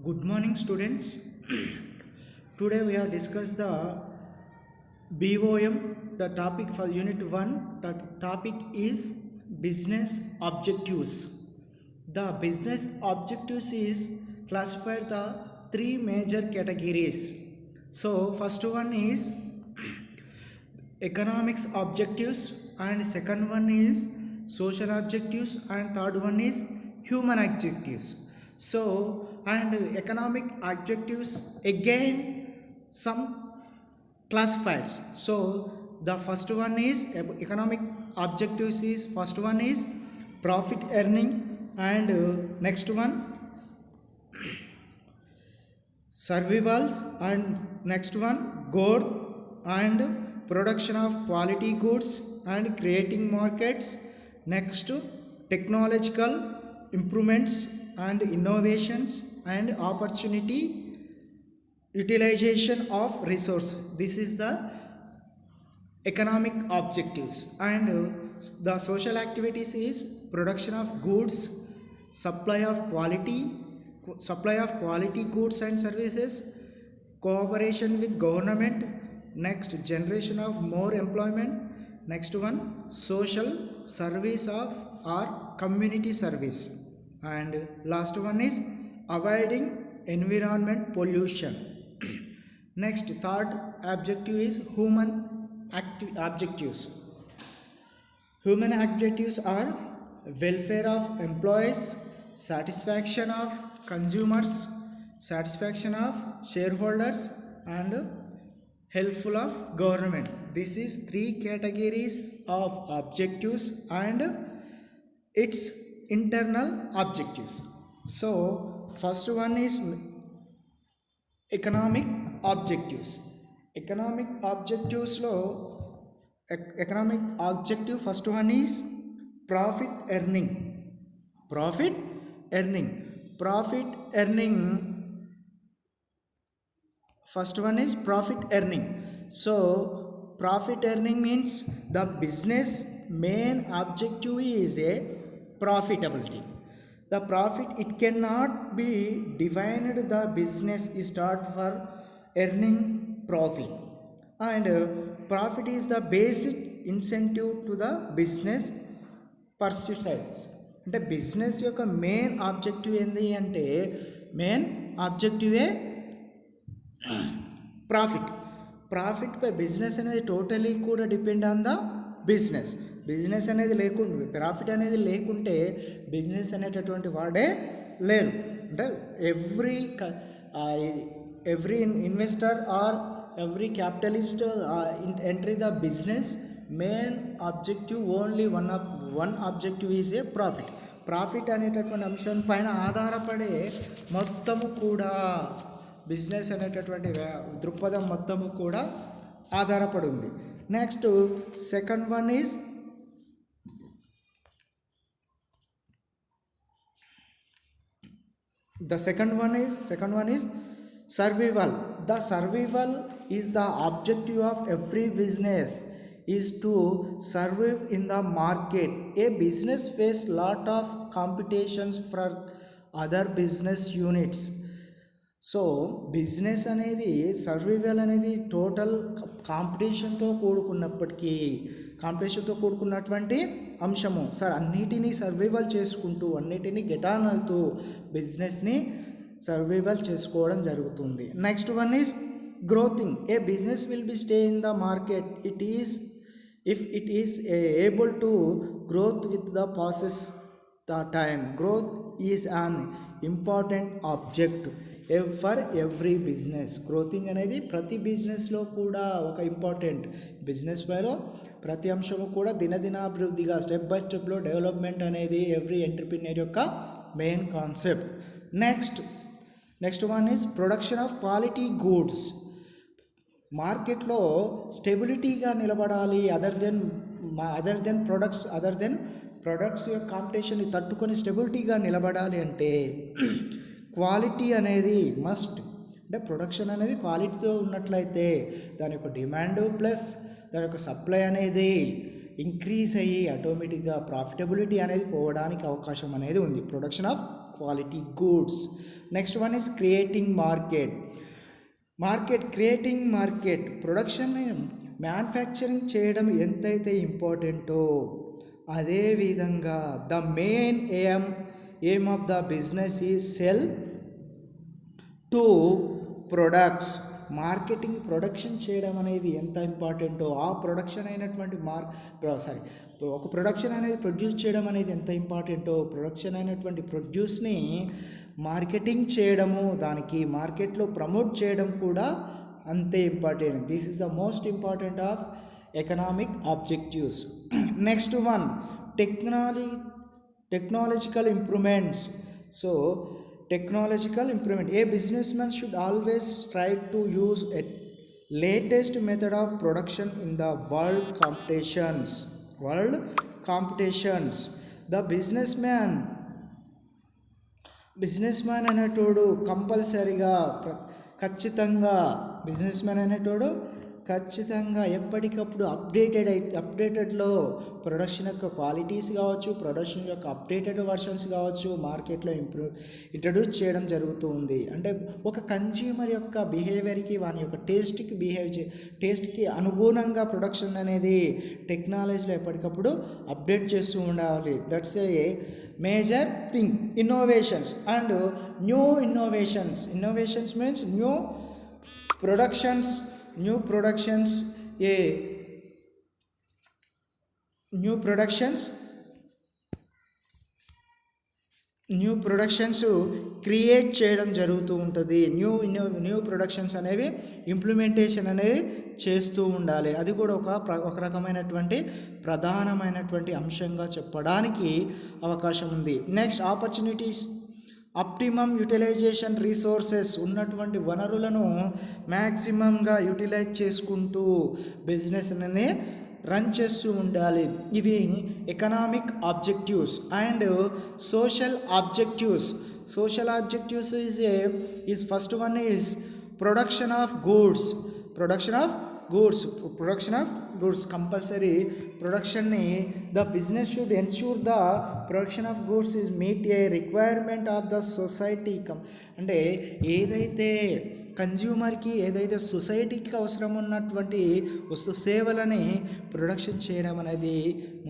Good morning, students. Today we have discussed the BOM. The topic for Unit 1. The topic is business objectives. The business objectives is classified the three major categories. So first one is economics objectives, and second one is social objectives, and third one is human objectives. So and economic objectives again some classifieds. So the first one is economic objectives is first one is profit earning, and next one survivals, and next one growth and production of quality goods and creating markets, next technological improvements and innovations and opportunity utilization of resource. This is the economic objectives. And the social activities is production of goods, supply of quality goods and services, cooperation with government, next generation of more employment, next one social service of or community service, and last one is avoiding environment pollution. Next, third objective is human objectives. Human objectives are welfare of employees, satisfaction of consumers, satisfaction of shareholders, and helpful of government. This is three categories of objectives and its internal objectives. So first one is economic objectives. Economic objectives lo economic objective first one is profit earning. Profit earning. Profit earning. First one is profit earning. So profit earning means the business main objective is a profitability. The profit, it cannot be defined the business start for earning profit, and profit is the basic incentive to the business pursuits. అంటే business యొక్క main objective ఏంటి అంటే main ఆబ్జెక్టివే profit పై business అనేది totally కూడా depend on the business అనేది లేకుండా profit అనేది లేకుంటే బిజినెస్ అనేటటువంటి వాడే లేరు. అంటే every investor or every capitalist entry the business main objective only one objective is a profit అనేటటువంటి అంశం పైన ఆధారపడే మొత్తము కూడా బిజినెస్ అనేటటువంటి దృక్పథం మొత్తము కూడా ఆధారపడి ఉంది. Next second one is second one is survival. The survival is the objective of every business is to survive in the market. A business face lot of competitions from other business units. So business అనేది survival అనేది total కాంపిటీషన్తో కూడుకున్నటువంటి అంశము. Sir అన్నిటినీ survival చేసుకుంటూ అన్నిటినీ get on అవుతూ బిజినెస్ని survival చేసుకోవడం జరుగుతుంది. Next one is growthing. A business will be stay in the market if it is able to growth with the process the time. Growth is an important object for every business. గ్రోతింగ్ అనేది ప్రతి బిజినెస్లో కూడా ఒక important. Business పైలో ప్రతి అంశము కూడా దినదినాభివృద్ధిగా step by స్టెప్లో డెవలప్మెంట్ అనేది ఎవ్రీ ఎంటర్ప్రినర్ యొక్క main concept. Next one is production of quality goods. మార్కెట్లో స్టెబిలిటీగా నిలబడాలి. అదర్ దెన్ ప్రొడక్ట్స్ యొక్క కాంపిటీషన్ని తట్టుకొని స్టెబిలిటీగా నిలబడాలి అంటే క్వాలిటీ అనేది మస్ట్. అంటే ప్రొడక్షన్ అనేది క్వాలిటీతో ఉన్నట్లయితే దాని యొక్క డిమాండ్ ప్లస్ దాని యొక్క సప్లై అనేది ఇంక్రీజ్ అయ్యి ఆటోమేటిక్గా ప్రాఫిటబిలిటీ అనేది పోవడానికి అవకాశం అనేది ఉంది. Production of quality goods. Next one is creating market. Creating market, production manufacturing చేయడం ఎంతైతే ఇంపార్టెంటో అదేవిధంగా the main aim of the business is cell to products. Production చేయడం అనేది ఎంత ఇంపార్టెంటో ఆ ప్రొడక్షన్ అయినటువంటి ఒక ప్రొడక్షన్ అనేది ప్రొడ్యూస్ చేయడం అనేది ఎంత ఇంపార్టెంటో ప్రొడక్షన్ అయినటువంటి ప్రొడ్యూస్ని మార్కెటింగ్ చేయడము, దానికి మార్కెట్లో ప్రమోట్ చేయడం కూడా అంతే important. This is the most important of economic objectives. Next one technological improvements. So technological improvement. A businessman should always strive to use a latest method of production in the world competitions. The businessman అనేటోడు కంపల్సరీగా ఖచ్చితంగా ఎప్పటికప్పుడు అప్డేటెడ్లో production యొక్క qualities కావచ్చు, production యొక్క updated versions కావచ్చు మార్కెట్లో introduce చేయడం జరుగుతూ ఉంది. అంటే ఒక కన్స్యూమర్ యొక్క బిహేవియర్కి, వాని యొక్క టేస్ట్కి అనుగుణంగా ప్రొడక్షన్ అనేది టెక్నాలజీలో ఎప్పటికప్పుడు అప్డేట్ చేస్తూ ఉండాలి. That's a major thing. Innovations and new innovations means new productions create చేయడం జరుగుతూ ఉంటుంది. న్యూ ప్రొడక్షన్స్ అనేవి ఇంప్లిమెంటేషన్ అనేది చేస్తూ ఉండాలి. అది కూడా ఒక రకమైనటువంటి ప్రధానమైనటువంటి అంశంగా చెప్పడానికి అవకాశం ఉంది. Next opportunities. Optimum utilisation resources. ఉన్నటువంటి వనరులను మ్యాక్సిమంగా యూటిలైజ్ చేసుకుంటూ బిజినెస్ అనేది రన్ చేస్తూ ఉండాలి. ఇవి economic objectives. And social objectives is first one is production of goods. Compulsory ప్రొడక్షన్ని the business should ensure the production of goods is meet a requirement of the society. అంటే ఏదైతే కన్జ్యూమర్కి, ఏదైతే సొసైటీకి అవసరం ఉన్నటువంటి వస్తు సేవలని ప్రొడక్షన్ చేయడం అనేది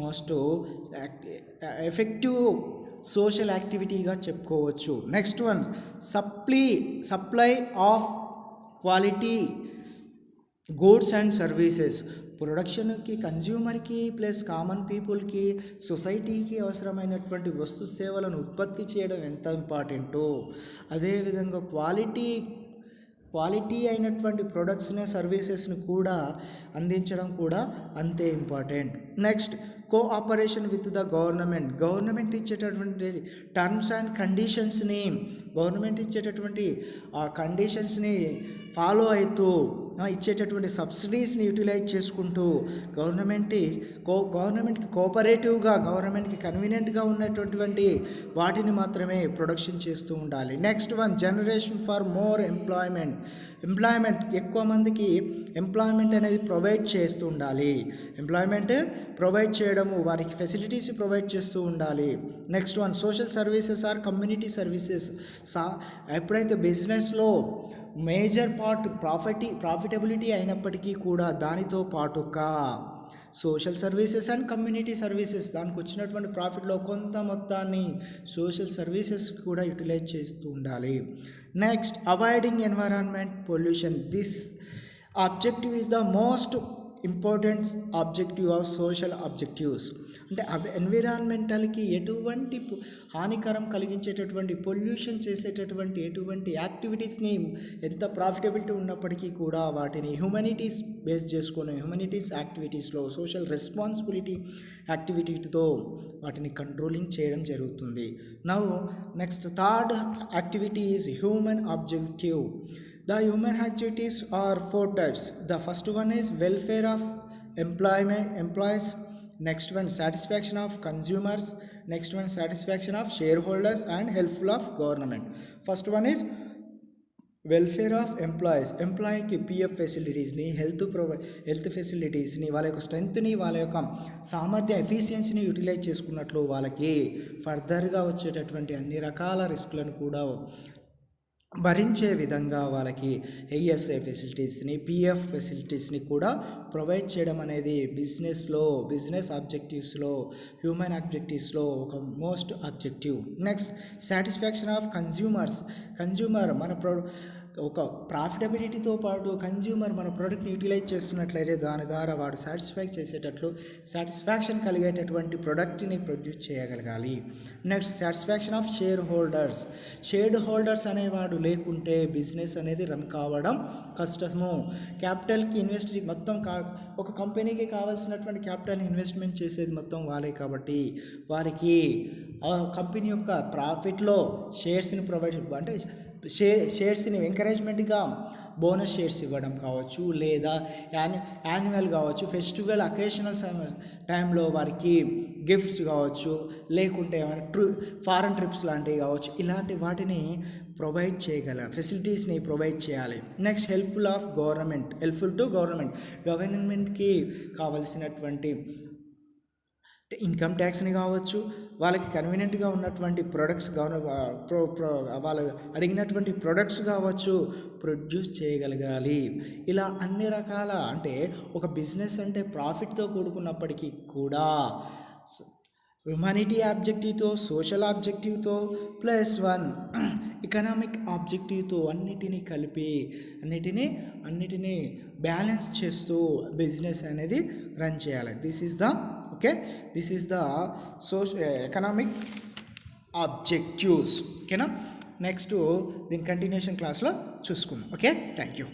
మోస్ట్ ఎఫెక్టివ్ సోషల్ యాక్టివిటీగా చెప్పుకోవచ్చు. Next one supply of quality goods and services. ప్రొడక్షన్కి, కన్జ్యూమర్కి ప్లస్ కామన్ పీపుల్కి, సొసైటీకి అవసరమైనటువంటి వస్తు సేవలను ఉత్పత్తి చేయడం ఎంత ఇంపార్టెంటో అదేవిధంగా క్వాలిటీ అయినటువంటి ప్రొడక్ట్స్ని, సర్వీసెస్ని కూడా అందించడం కూడా అంతే important. Next cooperation with the government ఇచ్చేటటువంటి టర్మ్స్ అండ్ కండిషన్స్ని, ఆ కండిషన్స్ని ఫాలో అవుతూ ఇచ్చేటటువంటి సబ్సిడీస్ని యూటిలైజ్ చేసుకుంటూ గవర్నమెంట్కి కోఆపరేటివ్గా, గవర్నమెంట్కి కన్వీనియంట్గా ఉన్నటువంటి వాటిని మాత్రమే ప్రొడక్షన్ చేస్తూ ఉండాలి. Next one generation for more employment. ఎక్కువ మందికి ఎంప్లాయ్మెంట్ అనేది ప్రొవైడ్ చేస్తూ ఉండాలి. ప్రొవైడ్ చేయడము, వారికి ఫెసిలిటీస్ ప్రొవైడ్ చేస్తూ ఉండాలి. Next one social services or community services. ఎప్పుడైతే బిజినెస్లో మేజర్ పార్ట్ ప్రాఫిటబిలిటీ అయినప్పటికీ కూడా దానితో పాటుగా social services and community services, దానికి వచ్చినటువంటి ప్రాఫిట్లో కొంత మొత్తాన్ని సోషల్ సర్వీసెస్ కూడా యూటిలైజ్ చేస్తూ ఉండాలి. Next avoiding environment pollution. This objective is the most important objective of social objectives. అంటే ఎన్విరాన్మెంటల్కి ఎటువంటి హానికరం కలిగించేటటువంటి, పొల్యూషన్ చేసేటటువంటి ఎటువంటి యాక్టివిటీస్ని ఎంత ప్రాఫిటబిలిటీ ఉన్నప్పటికీ కూడా వాటిని హ్యూమనిటీస్ బేస్ చేసుకొని, హ్యూమనిటీస్ యాక్టివిటీస్లో సోషల్ రెస్పాన్సిబిలిటీ యాక్టివిటీతో వాటిని కంట్రోలింగ్ చేయడం జరుగుతుంది. Now next third activity is human objective. The human activities are 4 types. The first one is welfare of employees. Next one satisfaction of consumers. Next one satisfaction of shareholders and helpful of government. First one is welfare of ఎంప్లాయీకి PF ఫెసిలిటీస్ని, health ఫెసిలిటీస్ని, వాళ్ళ యొక్క స్ట్రెంగ్త్ని, వాళ్ళ యొక్క సామర్థ్య ఎఫిషియన్సీని utilise చేసుకున్నట్లు వాళ్ళకి ఫర్దర్గా వచ్చేటటువంటి అన్ని రకాల రిస్క్లను కూడా భరించే విధంగా వాళ్ళకి ఈఎస్ఐ ఫెసిలిటీస్ని, పిఎఫ్ ఫెసిలిటీస్ని కూడా ప్రొవైడ్ చేయడం అనేది బిజినెస్ ఆబ్జెక్టివ్స్లో, హ్యూమన్ ఆబ్జెక్టివ్స్లో ఒక most objective. Next, satisfaction of consumer ఒక ప్రాఫిటబిలిటీతో పాటు కన్జ్యూమర్ మన ప్రోడక్ట్ని యూటిలైజ్ చేస్తున్నట్లయితే దాని ద్వారా వాడు సాటిస్ఫాక్షన్ కలిగేటటువంటి ప్రోడక్ట్ని ప్రొడ్యూస్ చేయగలగాలి. Next, satisfaction of share holders అనేవాడు లేకుంటే బిజినెస్ అనేది రన్ కావడం కష్టము. క్యాపిటల్కి ఇన్వెస్ట్ మొత్తం ఒక కంపెనీకి కావాల్సినటువంటి క్యాపిటల్ ఇన్వెస్ట్మెంట్ చేసేది మొత్తం వాళ్ళే కాబట్టి వారికి కంపెనీ యొక్క ప్రాఫిట్లో షేర్స్ని ప్రొవైడ్ అంటే షేర్స్ని ఎంకరేజ్మెంట్గా బోనస్ షేర్స్ ఇవ్వడం కావచ్చు, లేదా యాన్యువల్ కావచ్చు, ఫెస్టివల్ అకేషనల్ టైంలో వారికి గిఫ్ట్స్ కావచ్చు, లేకుంటే ఏమైనా ఫారెన్ ట్రిప్స్ లాంటివి కావచ్చు, ఇలాంటి వాటిని ప్రొవైడ్ చేయగల ఫెసిలిటీస్ని ప్రొవైడ్ చేయాలి. నెక్స్ట్, హెల్ప్ఫుల్ టు గవర్నమెంట్కి కావలసినటువంటి ఇన్కమ్ ట్యాక్స్ని కావచ్చు, వాళ్ళకి కన్వీనియంట్గా ఉన్నటువంటి ప్రొడక్ట్స్ వాళ్ళు అడిగినటువంటి ప్రొడక్ట్స్ కావచ్చు ప్రొడ్యూస్ చేయగలగాలి. ఇలా అన్ని రకాల అంటే ఒక బిజినెస్ అంటే ప్రాఫిట్తో కూడుకున్నప్పటికీ కూడా హ్యుమానిటీ ఆబ్జెక్టివ్తో, సోషల్ ఆబ్జెక్టివ్తో +1 ఎకనామిక్ ఆబ్జెక్టివ్తో అన్నిటినీ కలిపి అన్నిటినీ బ్యాలెన్స్ చేస్తూ బిజినెస్ అనేది రన్ చేయాలి. This is the economic objectives. ఓకేనా? నెక్స్ట్ దీని కంటిన్యూషన్ క్లాస్లో చూసుకుందాం. Okay, thank you.